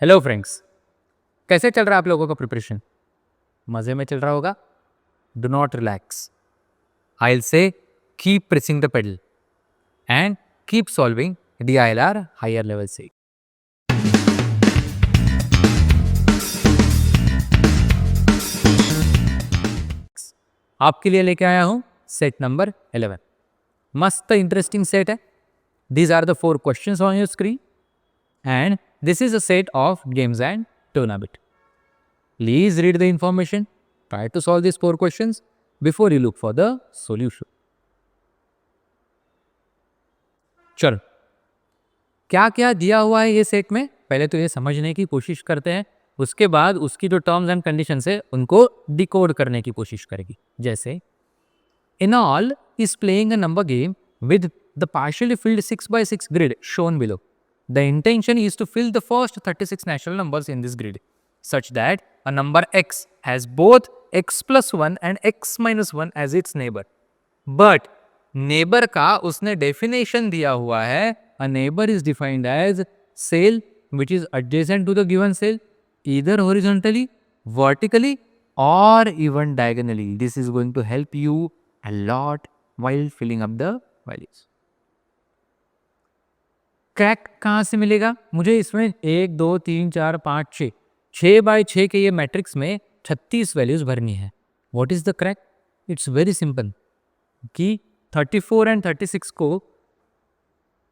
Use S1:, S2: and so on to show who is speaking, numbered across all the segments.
S1: Hello friends, कैसे चल रहा है आप लोगों का प्रिपरेशन? मज़े में चल रहा होगा? Do not relax. I will say keep pressing the pedal and keep solving DILR higher level से। आपके लिए लेके आया हूँ सेट नंबर 11। मस्त इंटरेस्टिंग सेट है। These are the 4 questions on your screen and this is a set of games and tournament. Please read the information, try to solve these 4 questions before you look for the solution. चलो, क्या क्या दिया हुआ है ये set में, पहले तो ये समझने की कोशिश करते हैं, उसके बाद उसकी जो टर्म्स एंड कंडीशंस है उनको डिकोड करने की कोशिश करेगी। जैसे Enol is playing a number game with the partially filled 6x6 grid shown below. The intention is to fill the first 36 natural numbers in this grid such that a number x has both x plus 1 and x minus 1 as its neighbor. But neighbor का उसने definition दिया हुआ है, a neighbor is defined as cell which is adjacent to the given cell either horizontally, vertically or even diagonally. This is going to help you a lot while filling up the values. Crack कहाँ से मिलेगा मुझे? इसमें 1 2 3 4 5 6 6 bye 6 के ये matrix में 36 values भरनी है। What is the crack? It's very simple कि 34 एंड 36 को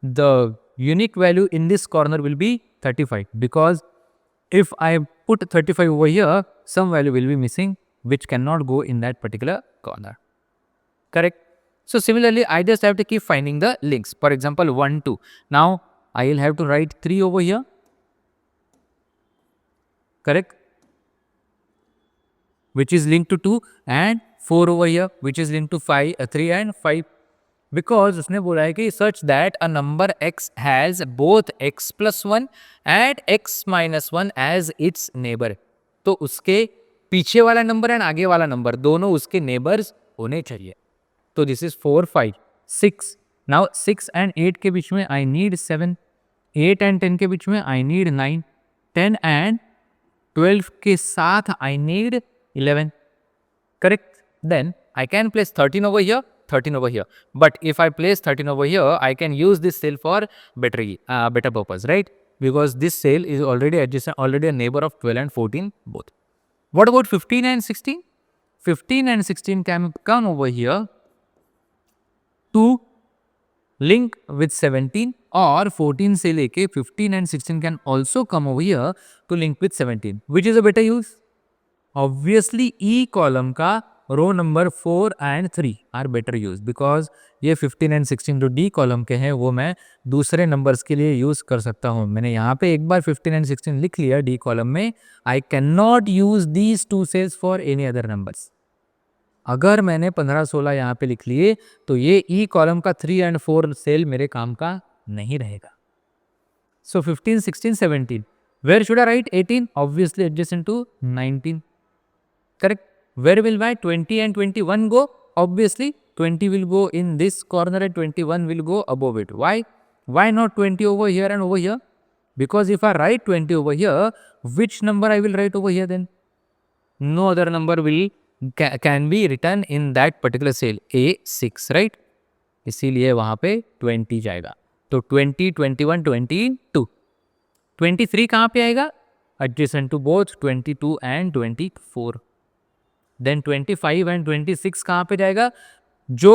S1: the unique value in this corner will be 35 because if I put 35 over here, some value will be missing which cannot go in that particular corner. Correct? So similarly, I just have to keep finding the links. For example, 1, 2. Now, I will have to write 3 over here. Correct? Which is linked to 2 and 4 over here which is linked to 5, 3 and 5. Because उसने बोला है कि such that a number x has both x plus 1 and x minus 1 as its neighbor. तो उसके पीछे वाला number and आगे वाला नंबर दोनों उसके नेबर्स होने चाहिए। तो दिस इज 4 5 6। नाउ 6 एंड 8 के बीच में आई नीड 7, 8 एंड 10 के बीच में आई नीड 9, 10 एंड 12 के साथ I need 11। Correct? Then I can place 13 over here, 13 over here. But if I place 13 over here, I can use this cell for better purpose, right? Because this cell is already adjacent, already a neighbor of 12 and 14 both. What about 15 and 16? 15 and 16 can come over here to link with 17 or 14 से लेके 15 and 16 can also come over here to link with 17. Which is a better use? Obviously E column का row number 4 and 3 are better use because ये 15 and 16 जो D column के हैं वो मैं दूसरे नंबर्स के लिए यूज कर सकता हूँ। मैंने यहाँ पे एक बार 15 एंड 16 लिख लिया डी कॉलम में, I can not use these 2 cells for any other numbers. अगर मैंने 15 16 यहाँ पे लिख लिए तो ये ई कॉलम का 3 एंड 4 सेल मेरे काम का नहीं रहेगा। So 15 16 17 where should I write 18? Obviously adjacent to 19। Correct? Where will my 20 and 21 go? Obviously 20 will go in this corner and 21 will go above it. Why? Why not 20 over here and over here? Because if I write 20 over here, which number I will write over here then? No other number will can be written in that particular cell A6, right? इसीलिए वहाँ पे 20 जाएगा। तो 20, 21, 22. 23 कहाँ पे आएगा? Adjacent to both 22 and 24. Then 25 and 26 कहाँ पे जाएगा? जो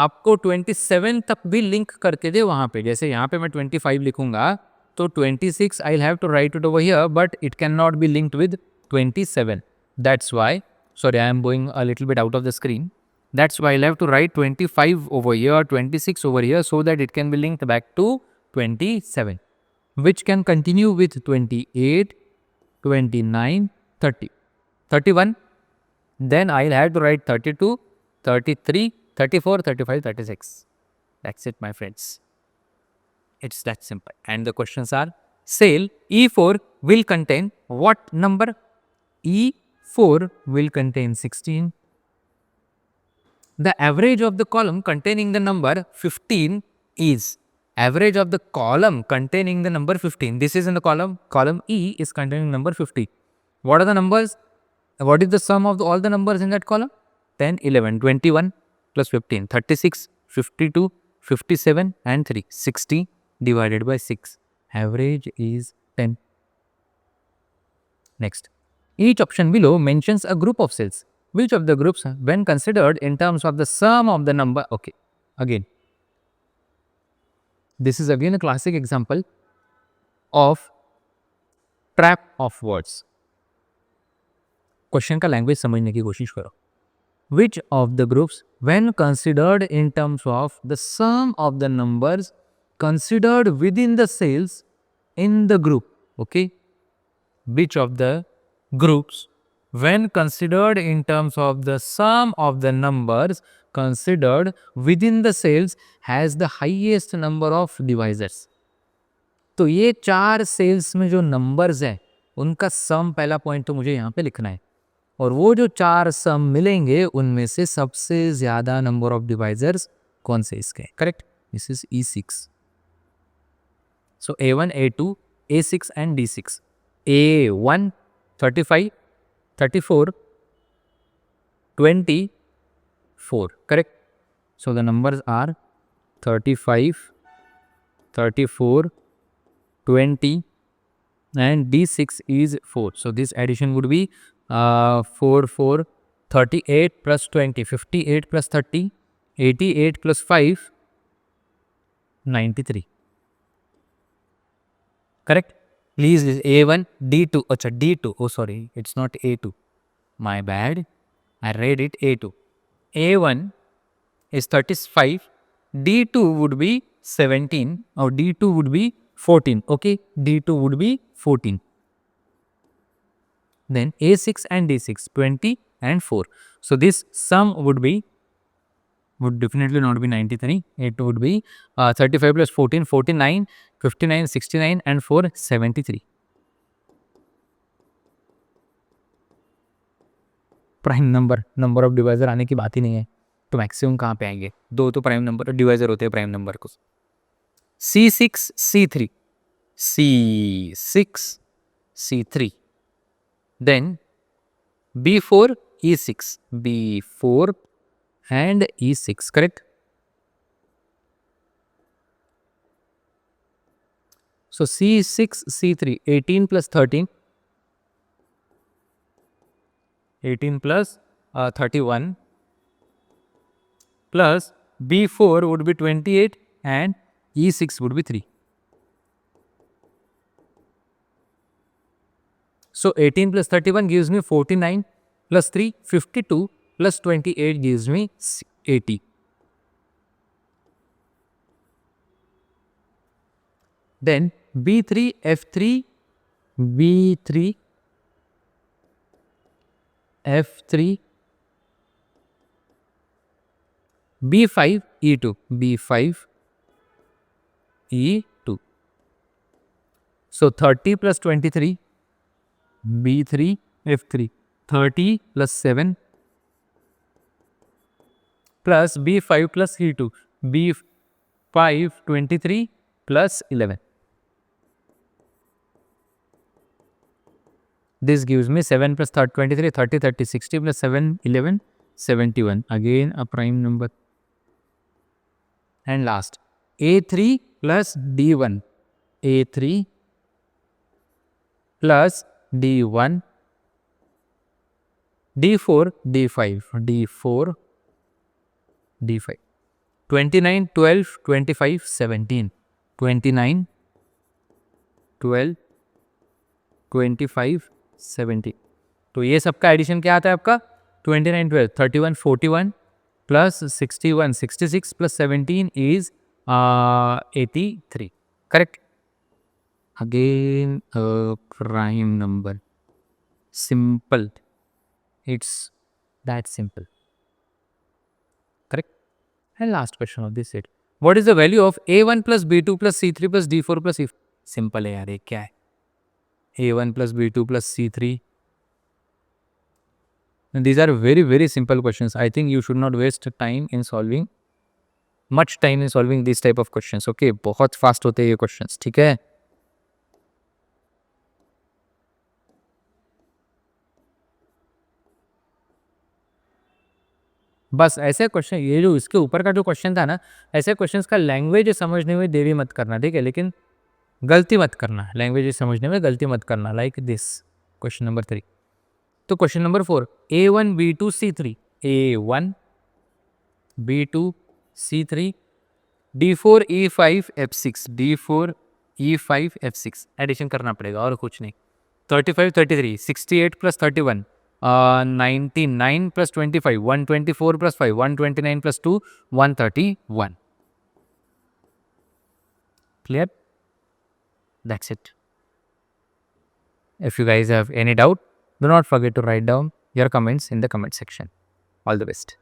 S1: आपको 27 तक भी लिंक करके दे वहाँ पे। जैसे यहाँ पे मैं 25 लिखूंगा तो 26 I have to write it over here but it can not be linked with 27। That's why, sorry I am going a little bit out of the screen, that's why I have to write 25 over here, 26 over here so that it can be linked back to 27 which can continue with 28, 29, 30, 31. Then I'll have to write 32, 33, 34, 35, 36. That's it, my friends. It's that simple. And the questions are, cell E4 will contain what number? E4 will contain 16. The average of the column containing the number 15 is, average of the column containing the number 15. This is in the column E is containing number 50. What are the numbers? What is the sum of all the numbers in that column? 10, 11, 21 plus 15, 36, 52, 57 and 3, 60 divided by 6. Average is 10. Next, each option below mentions a group of cells. Which of the groups, when considered in terms of the sum of the number? Okay, again, this is again a classic example of trap of words. Question का language समझने की कोशिश करो. Which of the groups, when considered in terms of the sum of the numbers considered within the cells in the group? Okay, which of the groups, when considered in terms of the sum of the numbers considered within the cells, has the highest number of divisors? तो ये 4 sales में जो numbers है उनका सम पहला point तो मुझे यहाँ पे लिखना है, और वो जो 4 सम मिलेंगे उनमें से सबसे ज्यादा नंबर ऑफ डिवाइजर्स कौन से इसके? Correct, this is E6. So A1, A2, A6 and D6. A1 35, 34, 24. Correct. So the numbers are 35, 34, 20 and D6 is 4. So this addition would be 4, 4, 38 plus 20, 58 plus 30, 88 plus 5, 93. Correct. Please, A1, D2. Acha, D2. Oh, sorry, it's not A2. My bad. I read it A2. A1 is 35. D2 would be 17 or D2 would be 14. Okay, D2 would be 14. Then A6 and D6, 20 and 4. So this sum would definitely not be 93. It would be 35 plus 14, 49, 59, 69 and 4, 73. Prime number of divisor आने की बात ही नहीं है, तो maximum कहाँ पे आएंगे? 2 तो प्राइम नंबर डिवाइजर होते हैं प्राइम नंबर को. C6, C3, C6, C3. Then B4, E6, B4 and E6, correct? So C6, C3, 18 plus 13, 18 plus 31 plus B4 would be 28 and E6 would be 3. So 18 plus 31 gives me 49 plus 3, 52 plus 28 gives me 80. Then B3, F3, B3, F3, B5, E2, B5, E2. So 30 plus 23, B3, F3, 30 plus 7 plus B5 plus E2, B5, 23 plus 11. This gives me 7 plus 23, 30, 30, 60 plus 7, 11, 71. Again a prime number. And last, A3 plus D1, A3 plus D1, D4, D5, D4, D5. 29, 12, 25, 17. 29, 12, 25, 70. तो ये सबका addition क्या आता है आपका? 29, 12, 31, 41 plus 61, 66 plus 17 is 83. Correct? Again a prime number. Simple. It's that simple. Correct? And last question of this set. What is the value of A1 plus B2 plus C3 plus D4 plus E4? Simple है यार, ये क्या है? A1 plus B2 plus C3. And these are very simple questions. I think you should not waste time in solving. Much time in solving this type of questions. Okay, बहुत fast होते हैं ये questions. ठीक है. बस ऐसे question, ये जो इसके ऊपर का जो क्वेश्चन था ना, ऐसे क्वेश्चंस का लैंग्वेज समझने में देरी मत करना. ठीक है, लेकिन गलती मत करना. लैंग्वेज समझने में गलती मत करना. Like this question number 3. तो question number 4, A1 B2 C3, A1 B2 C3 D4 E5 F6, D4 E5 F6 addition करना पड़ेगा और कुछ नहीं. 35 33 68 plus 31 99 plus 25 124 plus 5 129 plus 2 131. Clear? That's it. If you guys have any doubt, do not forget to write down your comments in the comment section. All the best.